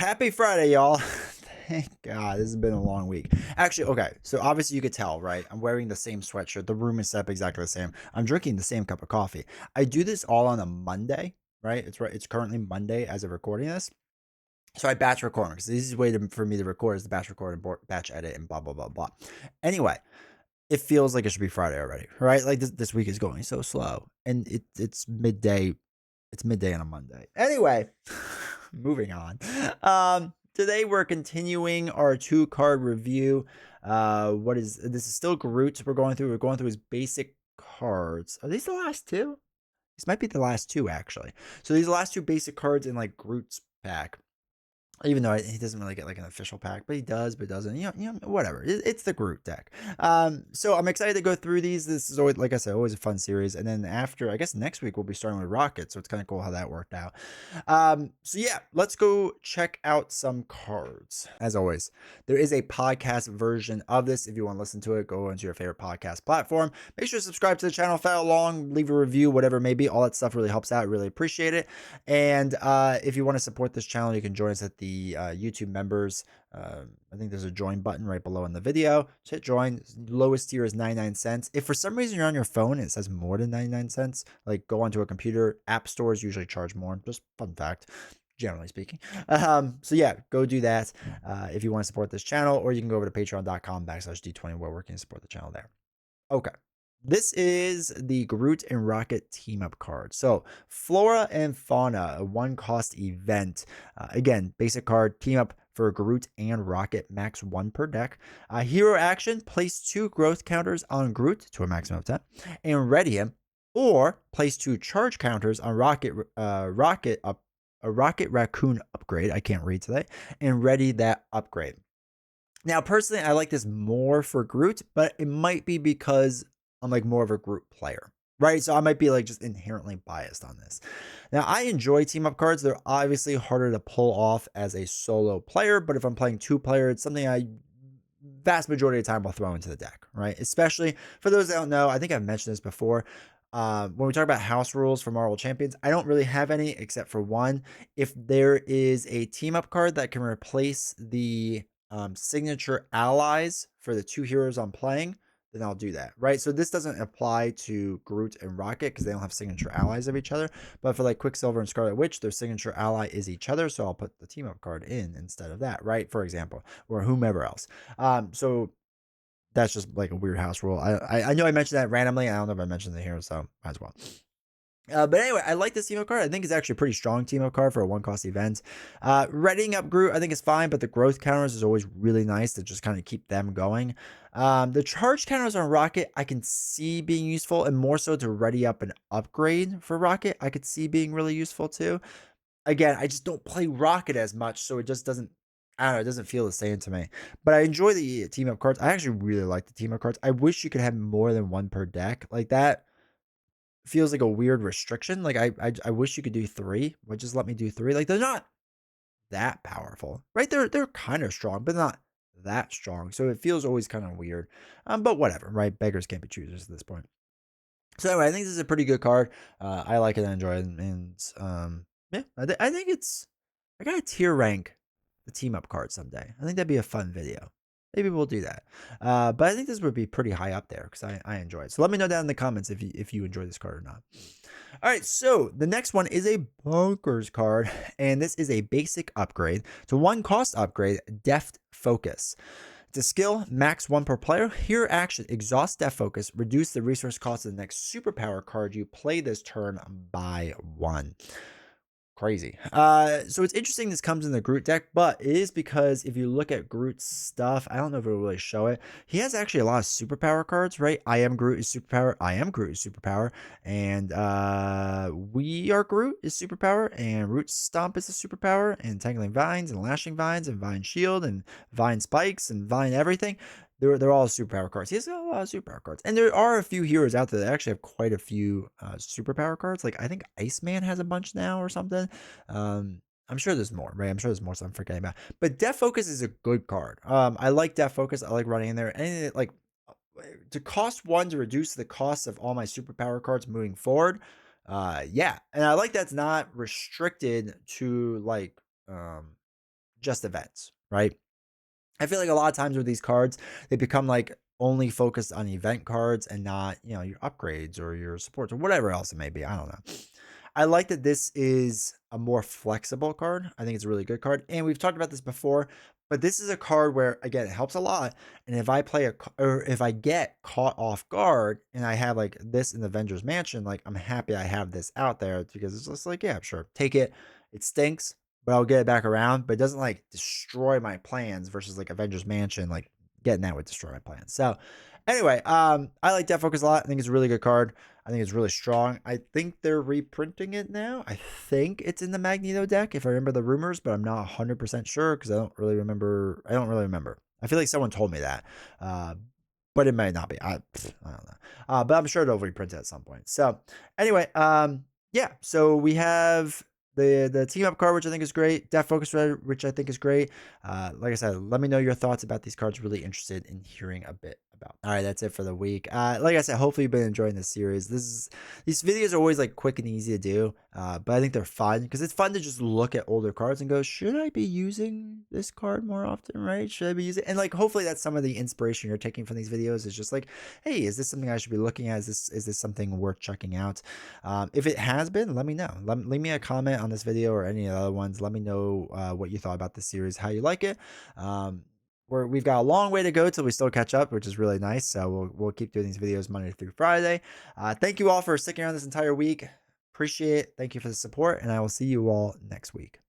Happy Friday, y'all. Thank God, this has been a long week. Actually, okay, so obviously you could tell, right? I'm wearing the same sweatshirt. The room is set up exactly the same. I'm drinking the same cup of coffee. I do this all on a Monday, right? It's currently Monday as of recording this. So I batch record because the easiest way for me to record is to batch record and batch edit and blah blah blah blah. Anyway, it feels like it should be Friday already, right? Like this week is going so slow, and it's midday. It's midday on a Monday. Anyway, moving on. Today we're continuing our 2 card review. This is still Groot we're going through. We're going through his basic cards. Are these the last two? These might be the last two, actually. So these are the last two basic cards in like Groot's pack. Even though he doesn't really get like an official pack, but he does, but doesn't. Whatever. It's the Groot deck. So I'm excited to go through these. This is always, like I said, always a fun series. And then after, I guess next week we'll be starting with Rocket, so it's kind of cool how that worked out. So yeah, let's go check out some cards. As always, there is a podcast version of this. If you want to listen to it, go into your favorite podcast platform. Make sure to subscribe to the channel, follow along, leave a review, whatever it may be. All that stuff really helps out. Really appreciate it. And if you want to support this channel, you can join us at the YouTube members. I think there's a join button right below in the video. Just hit join. Lowest tier is 99 cents. If for some reason you're on your phone and it says more than 99 cents, like go onto a computer. App stores usually charge more. Just fun fact, generally speaking. So yeah, go do that if you want to support this channel, or you can go over to patreon.com/D20 where we can support the channel there. Okay. This is the Groot and Rocket team up card. So, Flora and Fauna, a 1-cost event. Again, basic card, team up for Groot and Rocket, max 1 per deck. Hero action, place 2 growth counters on Groot to a maximum of 10, and ready him, or place 2 charge counters on Rocket, a Rocket Raccoon upgrade. I can't read today, and ready that upgrade. Now, personally, I like this more for Groot, but it might be because I'm like more of a Groot player, right? So I might be like just inherently biased on this. Now, I enjoy team up cards. They're obviously harder to pull off as a solo player, but if I'm playing 2-player, it's something I vast majority of the time will throw into the deck, right? Especially for those that don't know, I think I've mentioned this before. When we talk about house rules for Marvel Champions, I don't really have any except for one. If there is a team up card that can replace the signature allies for the 2 heroes I'm playing, then I'll do that, right? So this doesn't apply to Groot and Rocket because they don't have signature allies of each other. But for like Quicksilver and Scarlet Witch, their signature ally is each other. So I'll put the team up card in instead of that, right? For example, or whomever else. So that's just like a weird house rule. I know I mentioned that randomly. I don't know if I mentioned it here, so might as well. But anyway, I like this team up card. I think it's actually a pretty strong team up card for a 1-cost event. Readying up Groot, I think is fine, but the growth counters is always really nice to just kind of keep them going. The charge counters on Rocket, I can see being useful, and more so to ready up an upgrade for Rocket, I could see being really useful too. Again, I just don't play Rocket as much, so it just doesn't, I don't know, it doesn't feel the same to me. But I enjoy the team up cards. I actually really like the team up cards. I wish you could have more than 1 per deck. Like that feels like a weird restriction. Like I wish you could do 3, but just let me do 3. Like they're not that powerful, right? They're kind of strong, but not that strong. So it feels always kind of weird. But whatever, right? Beggars can't be choosers at this point. So anyway, I think this is a pretty good card. I like it and enjoy it, and yeah, I think it's, I gotta tier rank the team up card someday. I think that'd be a fun video. Maybe we'll do that. But I think this would be pretty high up there because I enjoy it. So let me know down in the comments if you enjoy this card or not. All right, so the next one is a Bonkers card, and this is a basic upgrade. It's a 1-cost upgrade, Deft Focus. It's a skill, max 1 per player. Here action, exhaust Deft Focus, reduce the resource cost of the next superpower card you play this turn by 1. Crazy. So it's interesting this comes in the Groot deck, but it is because if you look at Groot's stuff, I don't know if it'll really show it. He has actually a lot of superpower cards, right? I am Groot is superpower. I am Groot is superpower. And We Are Groot is superpower. And Root Stomp is a superpower. And Tangling Vines and Lashing Vines and Vine Shield and Vine Spikes and Vine everything. They're all superpower cards. He has got a lot of superpower cards. And there are a few heroes out there that actually have quite a few superpower cards. Like I think Iceman has a bunch now or something. I'm sure there's more, right? I'm sure there's more stuff I'm forgetting about. But Deft Focus is a good card. I like Deft Focus. I like running in there. And like to cost 1 to reduce the cost of all my superpower cards moving forward. Yeah. And I like that's not restricted to like just events, right? I feel like a lot of times with these cards, they become like only focused on event cards and not, your upgrades or your supports or whatever else it may be. I don't know. I like that this is a more flexible card. I think it's a really good card. And we've talked about this before, but this is a card where, again, it helps a lot. And if I play or if I get caught off guard and I have like this in the Avengers Mansion, like I'm happy I have this out there because it's just like, yeah, sure, take it. It stinks, but I'll get it back around. But it doesn't like destroy my plans versus like Avengers Mansion, like getting that would destroy my plans. So anyway, I like Death Focus a lot. I think it's a really good card. I think it's really strong. I think they're reprinting it now. I think it's in the Magneto deck, if I remember the rumors, but I'm not 100% sure because I don't really remember. I feel like someone told me that, uh, but it might not be. I don't know. But I'm sure they'll reprint it at some point. So anyway, yeah. So we have the team up card, which I think is great. Death Focus Red, which I think is great. Like I said, let me know your thoughts about these cards. Really interested in hearing a bit about. All right, that's it for the week. Like I said, hopefully you've been enjoying this series. These videos are always like quick and easy to do, but I think they're fun because it's fun to just look at older cards and go, should I be using this card more often? Right? Should I be using? And like, hopefully that's some of the inspiration you're taking from these videos. Is just like, hey, is this something I should be looking at? Is this something worth checking out? If it has been, let me know. Leave me a comment on this video or any of the other ones. Let me know what you thought about this series, how you like it. We've got a long way to go till we still catch up, which is really nice. So we'll keep doing these videos Monday through Friday. Thank you all for sticking around this entire week. Appreciate it. Thank you for the support, and I will see you all next week.